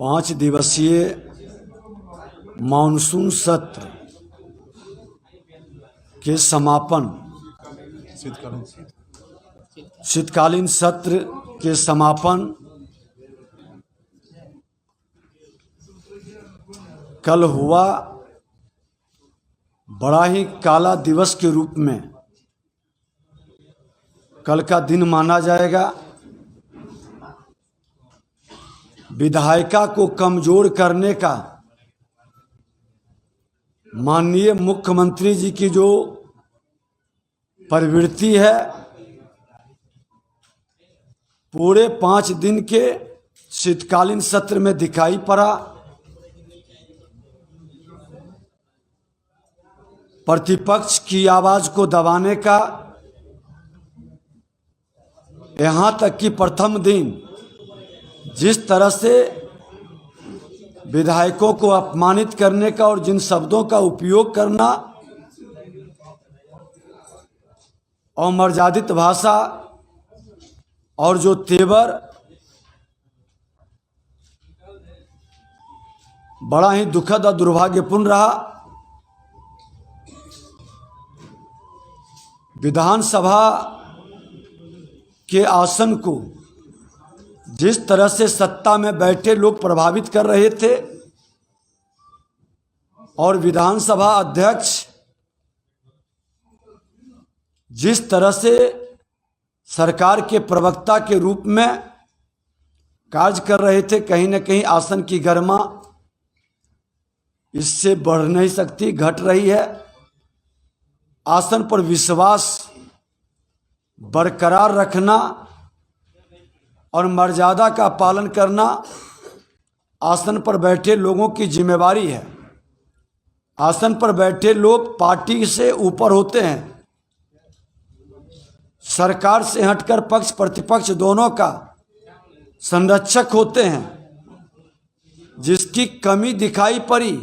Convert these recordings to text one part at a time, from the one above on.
5 दिवसीय मानसून सत्र के समापन शीतकालीन सत्र के समापन कल हुआ। बड़ा ही काला दिवस के रूप में कल का दिन माना जाएगा। विधायिका को कमजोर करने का माननीय मुख्यमंत्री जी की जो प्रवृत्ति है, पूरे 5 दिन के शीतकालीन सत्र में दिखाई पड़ा। प्रतिपक्ष की आवाज को दबाने का, यहाँ तक कि प्रथम दिन जिस तरह से विधायकों को अपमानित करने का और जिन शब्दों का उपयोग करना और मर्यादित भाषा और जो तेवर, बड़ा ही दुखद और दुर्भाग्यपूर्ण रहा। विधानसभा के आसन को जिस तरह से सत्ता में बैठे लोग प्रभावित कर रहे थे और विधानसभा अध्यक्ष जिस तरह से सरकार के प्रवक्ता के रूप में कार्य कर रहे थे, कहीं न कहीं आसन की गरिमा इससे बढ़ नहीं सकती, घट रही है। आसन पर विश्वास बरकरार रखना और मर्यादा का पालन करना आसन पर बैठे लोगों की जिम्मेवारी है। आसन पर बैठे लोग पार्टी से ऊपर होते हैं, सरकार से हटकर पक्ष प्रतिपक्ष दोनों का संरक्षक होते हैं। जिसकी कमी दिखाई पड़ी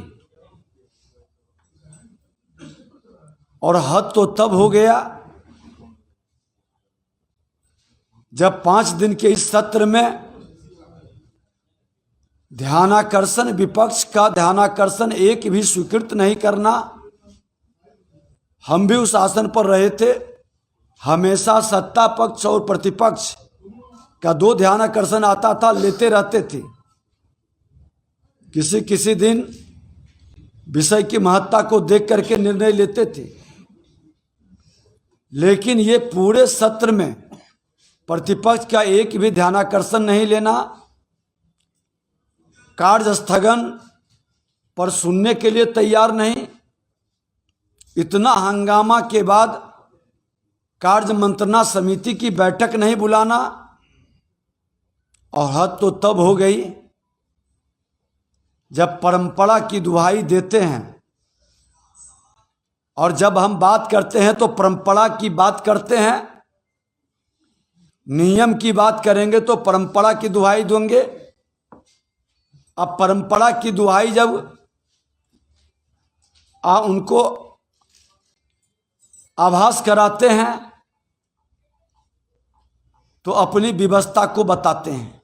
और हद तो तब हो गया जब 5 दिन के इस सत्र में ध्यानाकर्षण, विपक्ष का ध्यानाकर्षण एक भी स्वीकृत नहीं करना। हम भी उस आसन पर रहे थे, हमेशा सत्ता पक्ष और प्रतिपक्ष का 2 ध्यानाकर्षण आता था, लेते रहते थे। किसी दिन विषय की महत्ता को देख करके निर्णय लेते थे, लेकिन ये पूरे सत्र में प्रतिपक्ष का एक भी ध्यानाकर्षण नहीं लेना, कार्य स्थगन पर सुनने के लिए तैयार नहीं। इतना हंगामा के बाद कार्य मंत्रणा समिति की बैठक नहीं बुलाना, और हद तो तब हो गई जब परंपरा की दुहाई देते हैं। और जब हम बात करते हैं तो परंपरा की बात करते हैं, नियम की बात करेंगे तो परंपरा की दुहाई देंगे। अब परंपरा की दुहाई जब उनको आभास कराते हैं तो अपनी व्यवस्था को बताते हैं।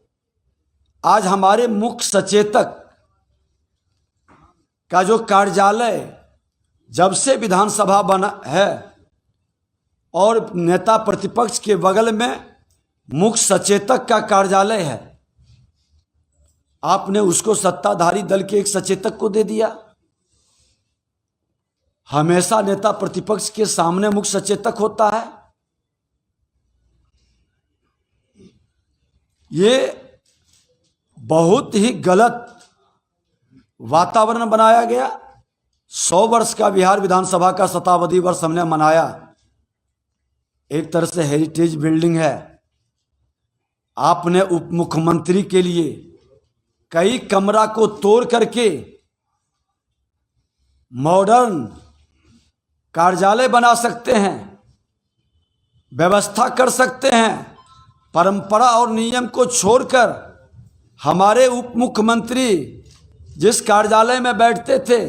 आज हमारे मुख्य सचेतक का जो कार्यालय जब से विधानसभा बना है और नेता प्रतिपक्ष के बगल में मुख्य सचेतक का कार्यालय है, आपने उसको सत्ताधारी दल के एक सचेतक को दे दिया। हमेशा नेता प्रतिपक्ष के सामने मुख्य सचेतक होता है। ये बहुत ही गलत वातावरण बनाया गया। 100 वर्ष का बिहार विधानसभा का शताब्दी वर्ष हमने मनाया। एक तरह से हेरिटेज बिल्डिंग है। आपने उप मुख्यमंत्री के लिए कई कमरा को तोड़ करके मॉडर्न कार्यालय बना सकते हैं, व्यवस्था कर सकते हैं। परंपरा और नियम को छोड़कर हमारे उप मुख्यमंत्री जिस कार्यालय में बैठते थे,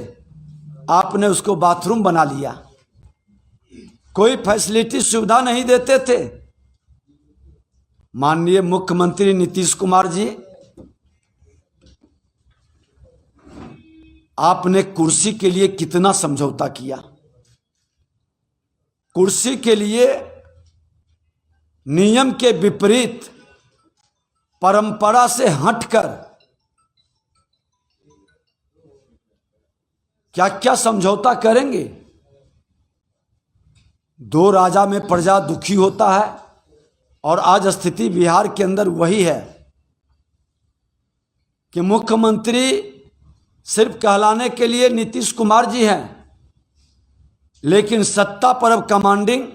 आपने उसको बाथरूम बना लिया। कोई फैसिलिटी सुविधा नहीं देते थे। माननीय मुख्यमंत्री नीतीश कुमार जी आपने कुर्सी के लिए कितना समझौता किया। कुर्सी के लिए नियम के विपरीत, परंपरा से हटकर क्या क्या समझौता करेंगे। दो राजा में प्रजा दुखी होता है, और आज स्थिति बिहार के अंदर वही है कि मुख्यमंत्री सिर्फ कहलाने के लिए नीतीश कुमार जी हैं, लेकिन सत्ता पर अब कमांडिंग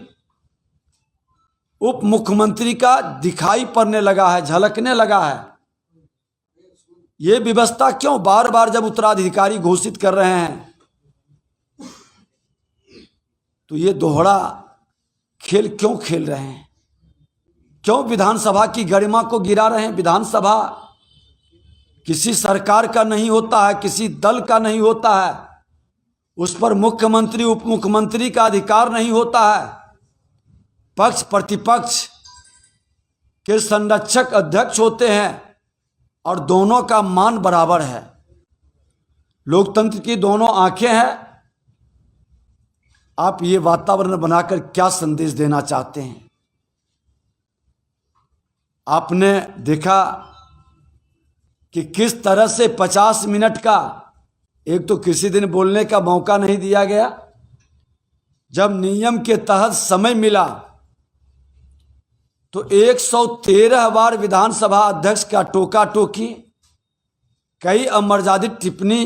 उप मुख्यमंत्री का दिखाई पड़ने लगा है, झलकने लगा है। ये व्यवस्था क्यों? बार बार जब उत्तराधिकारी घोषित कर रहे हैं तो ये दोहरा खेल क्यों खेल रहे हैं? क्यों विधानसभा की गरिमा को गिरा रहे हैं? विधानसभा किसी सरकार का नहीं होता है, किसी दल का नहीं होता है, उस पर मुख्यमंत्री उप मुख्यमंत्री का अधिकार नहीं होता है। पक्ष प्रतिपक्ष के संरक्षक अध्यक्ष होते हैं और दोनों का मान बराबर है। लोकतंत्र की दोनों आंखें हैं। आप ये वातावरण बनाकर क्या संदेश देना चाहते हैं? आपने देखा कि किस तरह से 50 मिनट का, एक तो किसी दिन बोलने का मौका नहीं दिया गया, जब नियम के तहत समय मिला तो 113 बार विधानसभा अध्यक्ष का टोका टोकी, कई अमर्यादित टिप्पणी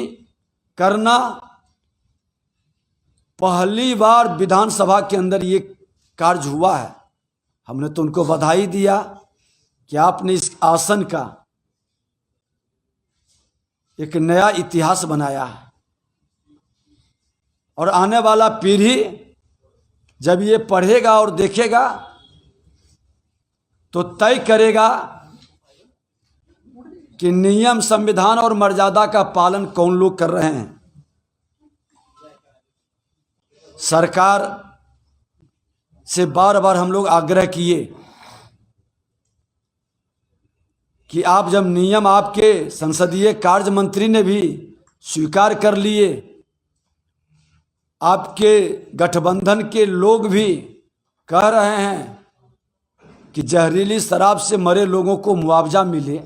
करना। पहली बार विधानसभा के अंदर ये कार्य हुआ है। हमने तो उनको बधाई दिया कि आपने इस आसन का एक नया इतिहास बनाया है, और आने वाला पीढ़ी जब ये पढ़ेगा और देखेगा तो तय करेगा कि नियम, संविधान और मर्यादा का पालन कौन लोग कर रहे हैं। सरकार से बार बार हम लोग आग्रह किए कि आप जब नियम, आपके संसदीय कार्य मंत्री ने भी स्वीकार कर लिए, आपके गठबंधन के लोग भी कह रहे हैं कि जहरीली शराब से मरे लोगों को मुआवजा मिले,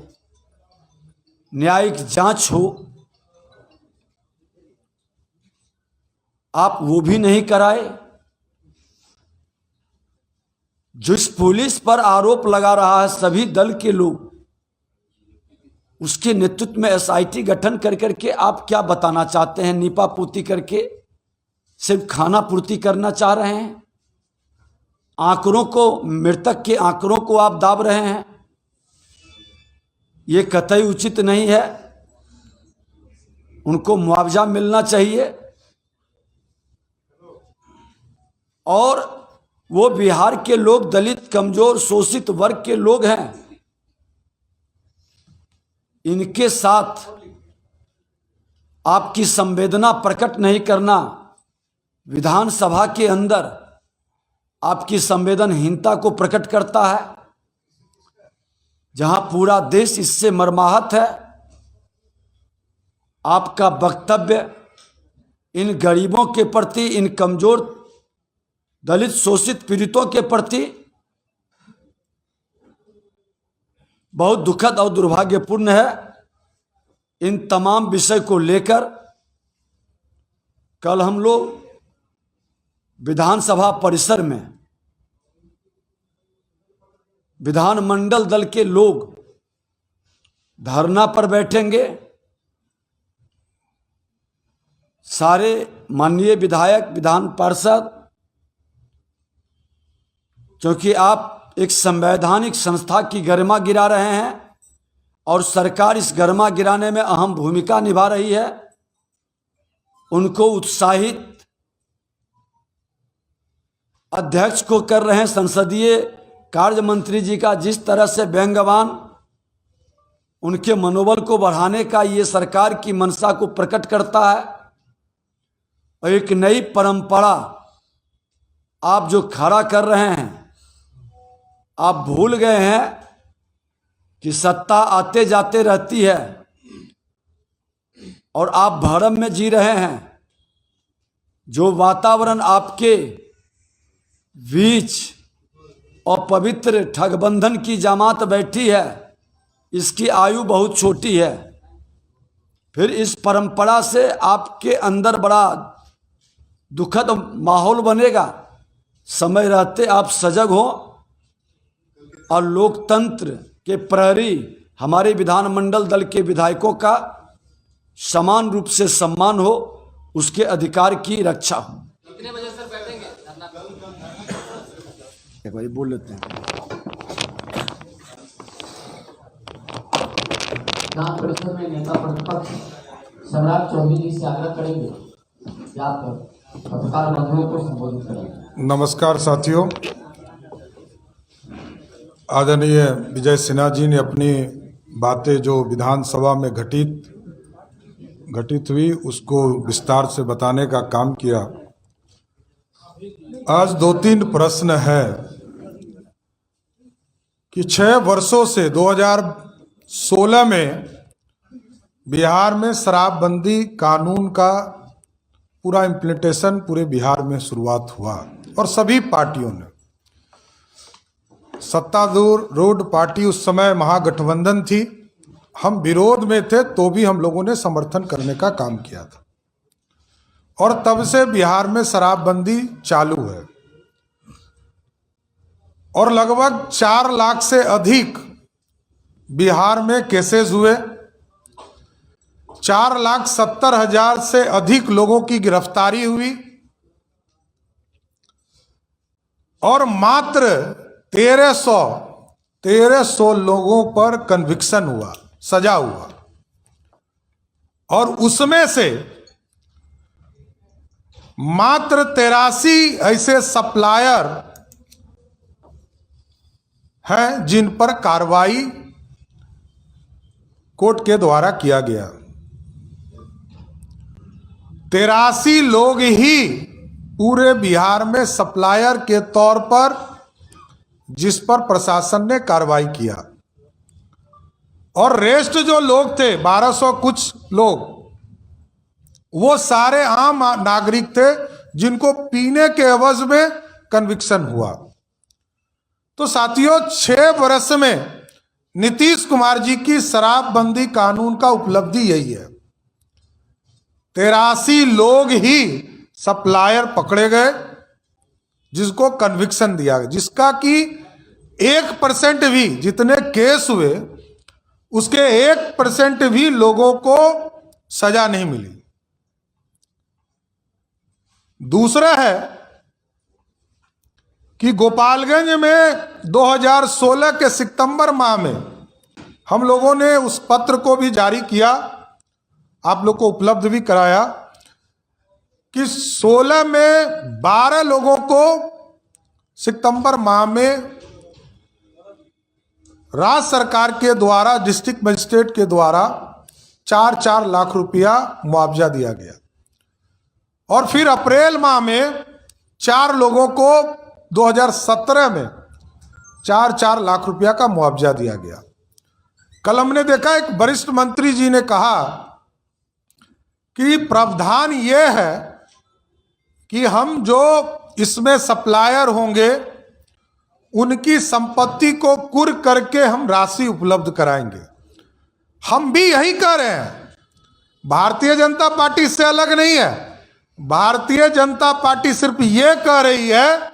न्यायिक जांच हो, आप वो भी नहीं कराए। जिस पुलिस पर आरोप लगा रहा है सभी दल के लोग, उसके नेतृत्व में एसआईटी गठन कर करके आप क्या बताना चाहते हैं? नीपा पूर्ति करके सिर्फ खाना पूर्ति करना चाह रहे हैं। आंकड़ों को, मृतक के आंकड़ों को आप दाब रहे हैं। ये कतई उचित नहीं है। उनको मुआवजा मिलना चाहिए, और वो बिहार के लोग दलित, कमजोर, शोषित वर्ग के लोग हैं। इनके साथ आपकी संवेदना प्रकट नहीं करना विधानसभा के अंदर आपकी संवेदनहीनता को प्रकट करता है। जहां पूरा देश इससे मर्माहत है, आपका वक्तव्य इन गरीबों के प्रति, इन कमजोर, दलित, शोषित, पीड़ितों के प्रति बहुत दुखद और दुर्भाग्यपूर्ण है। इन तमाम विषय को लेकर कल हम लोग विधानसभा परिसर में विधानमंडल दल के लोग धरना पर बैठेंगे। सारे माननीय विधायक, विधान पार्षद, क्योंकि आप एक संवैधानिक संस्था की गरिमा गिरा रहे हैं और सरकार इस गरिमा गिराने में अहम भूमिका निभा रही है, उनको उत्साहित अध्यक्ष को कर रहे हैं। संसदीय कार्य मंत्री जी का जिस तरह से व्यंग्यवान, उनके मनोबल को बढ़ाने का ये सरकार की मंशा को प्रकट करता है। और एक नई परंपरा आप जो खड़ा कर रहे हैं, आप भूल गए हैं कि सत्ता आते जाते रहती है। और आप भरम में जी रहे हैं। जो वातावरण आपके बीच और पवित्र ठगबंधन की जमात बैठी है, इसकी आयु बहुत छोटी है। फिर इस परंपरा से आपके अंदर बड़ा दुखद माहौल बनेगा। समय रहते आप सजग हो और लोकतंत्र के प्रहरी हमारे विधानमंडल दल के विधायकों का समान रूप से सम्मान हो, उसके अधिकार की रक्षा हो। कितने बजे सर बैठेंगे? एक बार बोल लेते हैं। विधान परिषद में नेता प्रतिपक्ष सम्राट चौधरी जी से आग्रह करेंगे कि आप पत्रकार बंधुओं को संबोधित करें। नमस्कार साथियों, आदरणीय विजय सिन्हा जी ने अपनी बातें जो विधानसभा में घटित हुई उसको विस्तार से बताने का काम किया। आज 2-3 प्रश्न है कि 6 वर्षों से 2016 में बिहार में शराबबंदी कानून का पूरा इम्प्लीमेंटेशन पूरे बिहार में शुरुआत हुआ और सभी पार्टियों ने, सत्तारूढ़ पार्टी उस समय महागठबंधन थी, हम विरोध में थे तो भी हम लोगों ने समर्थन करने का काम किया था और तब से बिहार में शराबबंदी चालू है और लगभग 4 लाख से अधिक बिहार में केसेस हुए। 4,70,000 से अधिक लोगों की गिरफ्तारी हुई और मात्र 1300 लोगों पर कन्विक्शन हुआ, सजा हुआ और उसमें से मात्र 83 ऐसे सप्लायर हैं जिन पर कार्रवाई कोर्ट के द्वारा किया गया। 83 लोग ही पूरे बिहार में सप्लायर के तौर पर जिस पर प्रशासन ने कार्रवाई किया और रेस्ट जो लोग थे 1200 कुछ लोग, वो सारे आम नागरिक थे जिनको पीने के एवज में कन्विक्शन हुआ। तो साथियों, 6 वर्ष में नीतीश कुमार जी की शराबबंदी कानून का उपलब्धि यही है। 83 लोग ही सप्लायर पकड़े गए जिसको कन्विक्शन दिया गया, जिसका कि 1% भी, जितने केस हुए उसके 1% भी लोगों को सजा नहीं मिली। दूसरा है कि गोपालगंज में 2016 के सितंबर माह में हम लोगों ने उस पत्र को भी जारी किया, आप लोग को उपलब्ध भी कराया कि 16 में 12 लोगों को सितंबर माह में राज्य सरकार के द्वारा, डिस्ट्रिक्ट मजिस्ट्रेट के द्वारा 4-4 लाख रुपया मुआवजा दिया गया और फिर अप्रैल माह में 4 लोगों को 2017 में 4-4 लाख रुपया का मुआवजा दिया गया। कल हमने देखा एक वरिष्ठ मंत्री जी ने कहा कि प्रावधान ये है कि हम जो इसमें सप्लायर होंगे उनकी संपत्ति को कुर्क करके हम राशि उपलब्ध कराएंगे। हम भी यही कह रहे हैं, भारतीय जनता पार्टी इससे अलग नहीं है। भारतीय जनता पार्टी सिर्फ ये कह रही है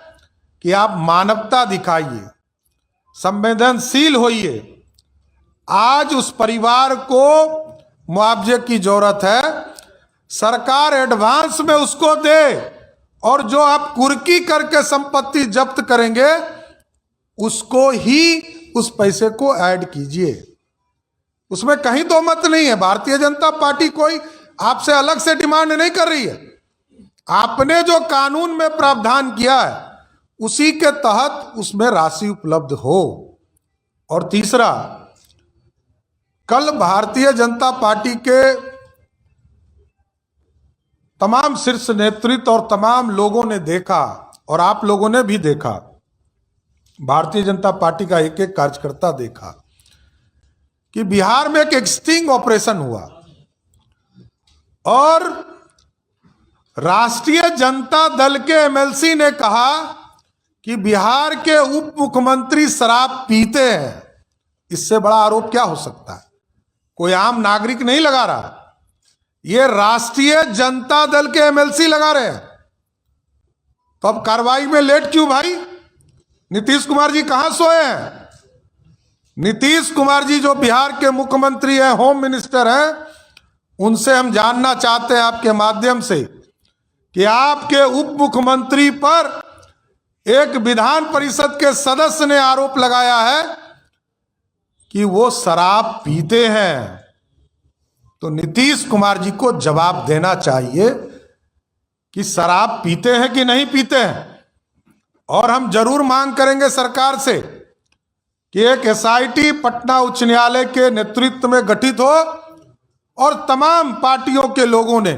कि आप मानवता दिखाइए, संवेदनशील होइए। आज उस परिवार को मुआवजे की जरूरत है, सरकार एडवांस में उसको दे और जो आप कुर्की करके संपत्ति जब्त करेंगे उसको ही उस पैसे को ऐड कीजिए। उसमें कहीं दो मत नहीं है। भारतीय जनता पार्टी कोई आपसे अलग से डिमांड नहीं कर रही है। आपने जो कानून में प्रावधान किया है उसी के तहत उसमें राशि उपलब्ध हो। और तीसरा, कल भारतीय जनता पार्टी के तमाम शीर्ष नेतृत्व और तमाम लोगों ने देखा और आप लोगों ने भी देखा, भारतीय जनता पार्टी का एक एक कार्यकर्ता देखा कि बिहार में एक स्टिंग ऑपरेशन हुआ और राष्ट्रीय जनता दल के एमएलसी ने कहा कि बिहार के उप मुख्यमंत्री शराब पीते हैं। इससे बड़ा आरोप क्या हो सकता है? कोई आम नागरिक नहीं लगा रहा, ये राष्ट्रीय जनता दल के एमएलसी लगा रहे हैं। तो अब कार्रवाई में लेट क्यों भाई? नीतीश कुमार जी कहां सोए हैं? नीतीश कुमार जी जो बिहार के मुख्यमंत्री हैं, होम मिनिस्टर हैं, उनसे हम जानना चाहते हैं आपके माध्यम से कि आपके उप मुख्यमंत्री पर एक विधान परिषद के सदस्य ने आरोप लगाया है कि वो शराब पीते हैं। तो नीतीश कुमार जी को जवाब देना चाहिए कि शराब पीते हैं कि नहीं पीते हैं। और हम जरूर मांग करेंगे सरकार से कि एक एसआईटी पटना उच्च न्यायालय के नेतृत्व में गठित हो और तमाम पार्टियों के लोगों ने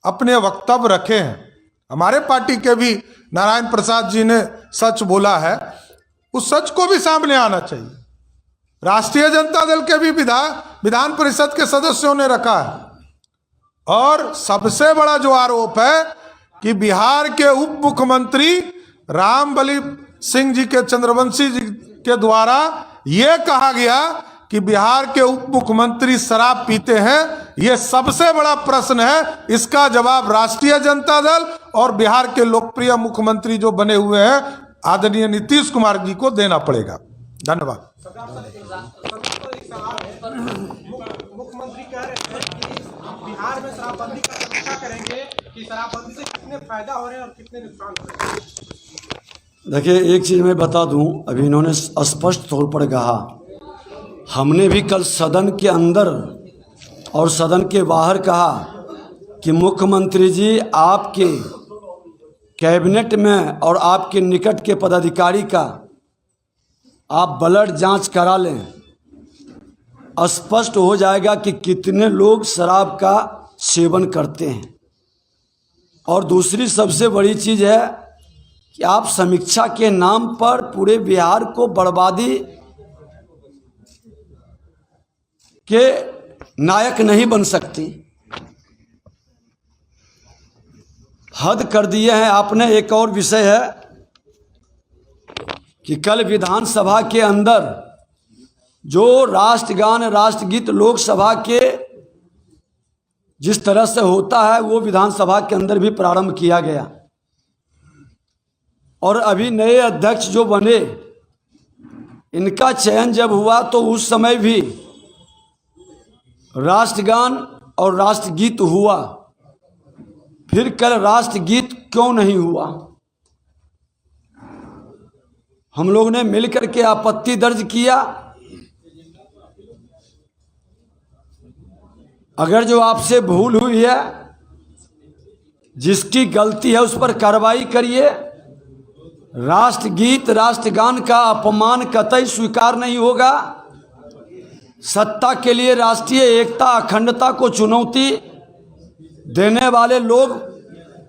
अपने वक्तव्य रखे हैं। हमारे पार्टी के भी नारायण प्रसाद जी ने सच बोला है, उस सच को भी सामने आना चाहिए। राष्ट्रीय जनता दल के भी विधान परिषद के सदस्यों ने रखा है। और सबसे बड़ा जो आरोप है कि बिहार के उप मुख्यमंत्री रामबलि सिंह जी के चंद्रवंशी जी के द्वारा यह कहा गया कि बिहार के उप मुख्यमंत्री शराब पीते हैं। यह सबसे बड़ा प्रश्न है। इसका जवाब राष्ट्रीय जनता दल और बिहार के लोकप्रिय मुख्यमंत्री जो बने हुए हैं आदरणीय नीतीश कुमार जी को देना पड़ेगा। धन्यवाद। मुख्यमंत्री कह रहे हैं कि बिहार में शराबबंदी का समीक्षा करेंगे कि शराबबंदी से कितने फायदा हो रहे हैं और कितने नुकसान हो रहे हैं। देखिए, एक चीज़ मैं बता दूं, अभी इन्होंने स्पष्ट तौर पर कहा, हमने भी कल सदन के अंदर और सदन के बाहर कहा कि मुख्यमंत्री जी आपके कैबिनेट में और आपके निकट के पदाधिकारी का आप ब्लड जांच करा लें, स्पष्ट हो जाएगा कि कितने लोग शराब का सेवन करते हैं। और दूसरी सबसे बड़ी चीज़ है कि आप समीक्षा के नाम पर पूरे बिहार को बर्बादी के नायक नहीं बन सकती। हद कर दिए हैं आपने। एक और विषय है कि कल विधानसभा के अंदर जो राष्ट्रगान राष्ट्रगीत लोकसभा के जिस तरह से होता है वो विधानसभा के अंदर भी प्रारंभ किया गया। और अभी नए अध्यक्ष जो बने, इनका चयन जब हुआ तो उस समय भी राष्ट्रगान और राष्ट्रगीत हुआ। फिर कल राष्ट्रगीत क्यों नहीं हुआ? हम लोग ने मिलकर के आपत्ति दर्ज किया। अगर जो आपसे भूल हुई है, जिसकी गलती है उस पर कार्रवाई करिए। राष्ट्रगीत राष्ट्रगान का अपमान कतई स्वीकार नहीं होगा। सत्ता के लिए राष्ट्रीय एकता अखंडता को चुनौती देने वाले लोग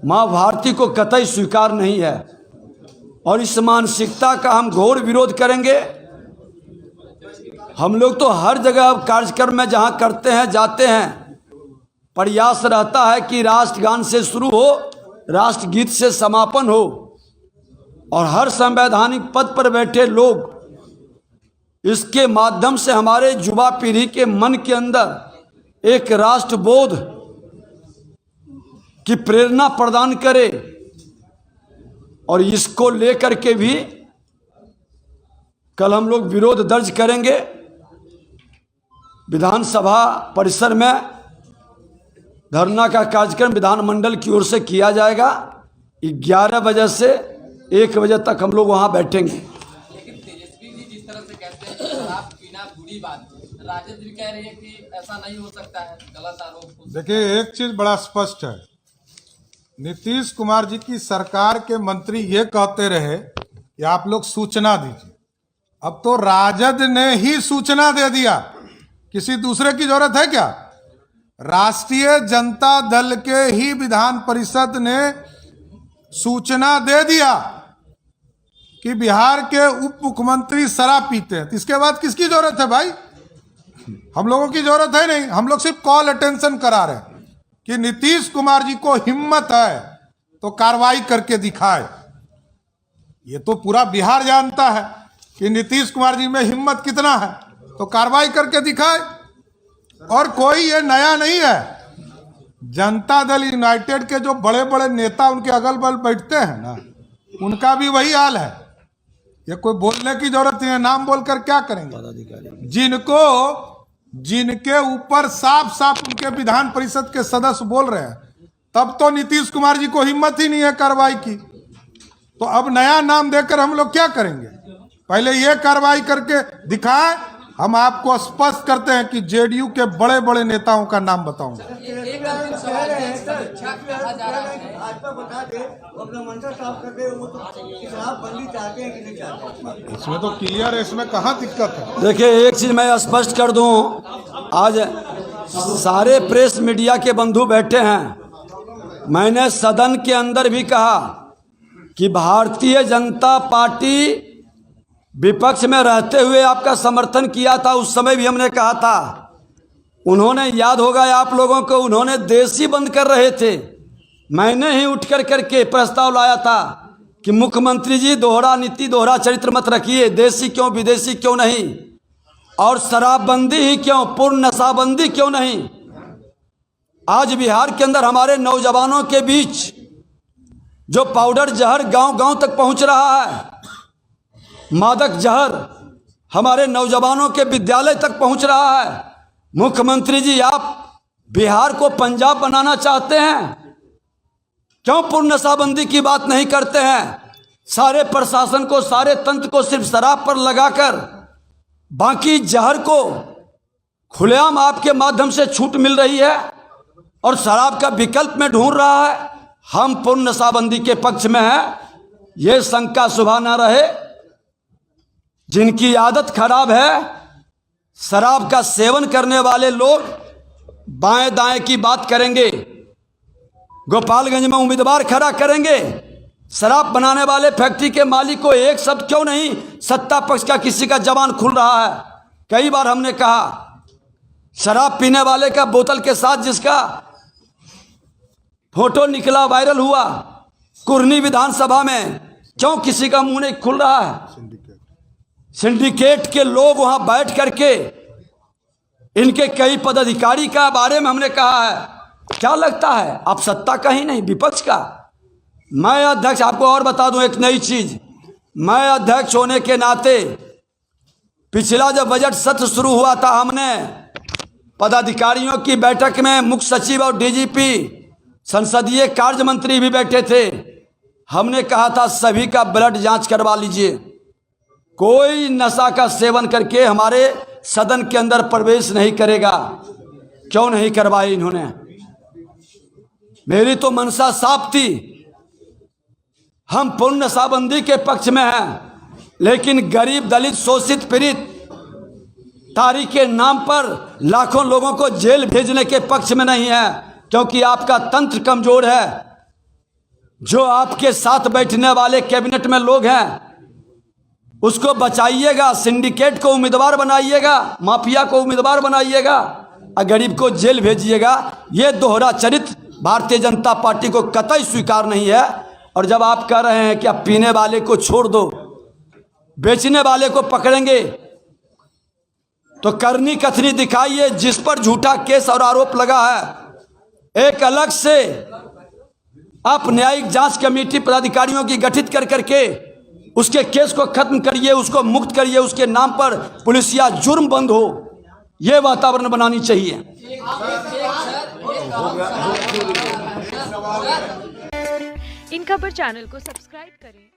मां भारती को कतई स्वीकार नहीं है। और इस मानसिकता का हम घोर विरोध करेंगे। हम लोग तो हर जगह कार्यक्रम में जहां करते हैं जाते हैं, प्रयास रहता है कि राष्ट्रगान से शुरू हो, राष्ट्रगीत से समापन हो। और हर संवैधानिक पद पर बैठे लोग इसके माध्यम से हमारे युवा पीढ़ी के मन के अंदर एक राष्ट्रबोध की प्रेरणा प्रदान करे। और इसको लेकर के भी कल हम लोग विरोध दर्ज करेंगे। विधानसभा परिसर में धरना का कार्यक्रम विधानमंडल की ओर से किया जाएगा। 11 बजे से 1 बजे तक हम लोग वहां बैठेंगे। लेकिन तेजस्वी जी जिस तरह से कहते हैं कि शराब पीना बुरी बात है, राजद भी कह रही है कि ऐसा नहीं हो सकता है, गलत आरोप। देखिए, एक चीज बड़ा स्पष्ट है, नीतीश कुमार जी की सरकार के मंत्री ये कहते रहे कि आप लोग सूचना दीजिए। अब तो राजद ने ही सूचना दे दिया, किसी दूसरे की जरूरत है क्या? राष्ट्रीय जनता दल के ही विधान परिषद ने सूचना दे दिया कि बिहार के उप मुख्यमंत्री शराब पीते हैं। तो इसके बाद किसकी जरूरत है भाई? हम लोगों की जरूरत है नहीं, हम लोग सिर्फ कॉल अटेंशन करा रहे हैं। कि नीतीश कुमार जी को हिम्मत है तो कार्रवाई करके दिखाए। ये तो पूरा बिहार जानता है कि नीतीश कुमार जी में हिम्मत कितना है, तो कार्रवाई करके दिखाए। और कोई ये नया नहीं है, जनता दल यूनाइटेड के जो बड़े बड़े नेता उनके अगल बगल बैठते हैं ना, उनका भी वही हाल है। ये कोई बोलने की जरूरत नहीं है, नाम बोलकर क्या करेंगे। जिनके ऊपर साफ साफ उनके विधान परिषद के सदस्य बोल रहे हैं, तब तो नीतीश कुमार जी को हिम्मत ही नहीं है कार्रवाई की। तो अब नया नाम देकर हम लोग क्या करेंगे? पहले ये कार्रवाई करके दिखाएं। हम आपको स्पष्ट करते हैं कि जेडीयू के बड़े बड़े नेताओं का नाम बताऊंगा। इसमें तो क्लियर है, इसमें कहाँ दिक्कत है। देखिए, एक चीज मैं स्पष्ट कर दूं, आज सारे प्रेस मीडिया के बंधु बैठे हैं। मैंने सदन के अंदर भी कहा कि भारतीय जनता पार्टी विपक्ष में रहते हुए आपका समर्थन किया था। उस समय भी हमने कहा था, उन्होंने, याद होगा आप लोगों को, उन्होंने देशी बंद कर रहे थे। मैंने ही उठ करके प्रस्ताव लाया था कि मुख्यमंत्री जी दोहरा नीति, दोहरा चरित्र मत रखिए, देशी क्यों विदेशी क्यों नहीं, और शराबबंदी ही क्यों, पूर्ण नशाबंदी क्यों नहीं। आज बिहार के अंदर हमारे नौजवानों के बीच जो पाउडर जहर गांव गांव तक पहुंच रहा है, मादक जहर हमारे नौजवानों के विद्यालय तक पहुंच रहा है। मुख्यमंत्री जी, आप बिहार को पंजाब बनाना चाहते हैं, क्यों पूर्ण नशाबंदी की बात नहीं करते हैं? सारे प्रशासन को, सारे तंत्र को सिर्फ शराब पर लगाकर बाकी जहर को खुलेआम आपके माध्यम से छूट मिल रही है और शराब का विकल्प में ढूंढ रहा है। हम पूर्ण नशाबंदी के पक्ष में हैं, ये शंका सुबह न रहे। जिनकी आदत खराब है, शराब का सेवन करने वाले लोग बाएं दाएं की बात करेंगे, गोपालगंज में उम्मीदवार खड़ा करेंगे। शराब बनाने वाले फैक्ट्री के मालिक को एक शब्द क्यों नहीं, सत्ता पक्ष का किसी का जबान खुल रहा है। कई बार हमने कहा, शराब पीने वाले का बोतल के साथ जिसका फोटो निकला, वायरल हुआ कुर्नी विधानसभा में, क्यों किसी का मुंह नहीं खुल रहा है? सिंडिकेट के लोग वहां बैठ करके इनके कई पदाधिकारी का बारे में हमने कहा है। क्या लगता है, आप सत्ता का ही नहीं विपक्ष का? मैं अध्यक्ष, आपको और बता दूं एक नई चीज, मैं अध्यक्ष होने के नाते पिछला जब बजट सत्र शुरू हुआ था, हमने पदाधिकारियों की बैठक में मुख्य सचिव और डीजीपी, संसदीय कार्य मंत्री भी बैठे थे। हमने कहा था सभी का ब्लड जांच करवा लीजिए, कोई नशा का सेवन करके हमारे सदन के अंदर प्रवेश नहीं करेगा। क्यों नहीं करवाई इन्होंने? मेरी तो मंशा साफ थी, हम पूर्ण नशाबंदी के पक्ष में हैं, लेकिन गरीब, दलित, शोषित, पीड़ित, तारीख के नाम पर लाखों लोगों को जेल भेजने के पक्ष में नहीं है, क्योंकि आपका तंत्र कमजोर है। जो आपके साथ बैठने वाले कैबिनेट में लोग हैं, उसको बचाइएगा, सिंडिकेट को उम्मीदवार बनाइएगा, माफिया को उम्मीदवार बनाइएगा और गरीब को जेल भेजिएगा। ये दोहरा चरित्र भारतीय जनता पार्टी को कतई स्वीकार नहीं है। और जब आप कह रहे हैं कि आप पीने वाले को छोड़ दो, बेचने वाले को पकड़ेंगे, तो करनी कथनी दिखाइए। जिस पर झूठा केस और आरोप लगा है, एक अलग से आप न्यायिक जांच कमेटी पदाधिकारियों की गठित कर करके उसके केस को खत्म करिए, उसको मुक्त करिए, उसके नाम पर पुलिसिया जुर्म बंद हो। ये वातावरण बनानी चाहिए। इन खबर चैनल को सब्सक्राइब करें।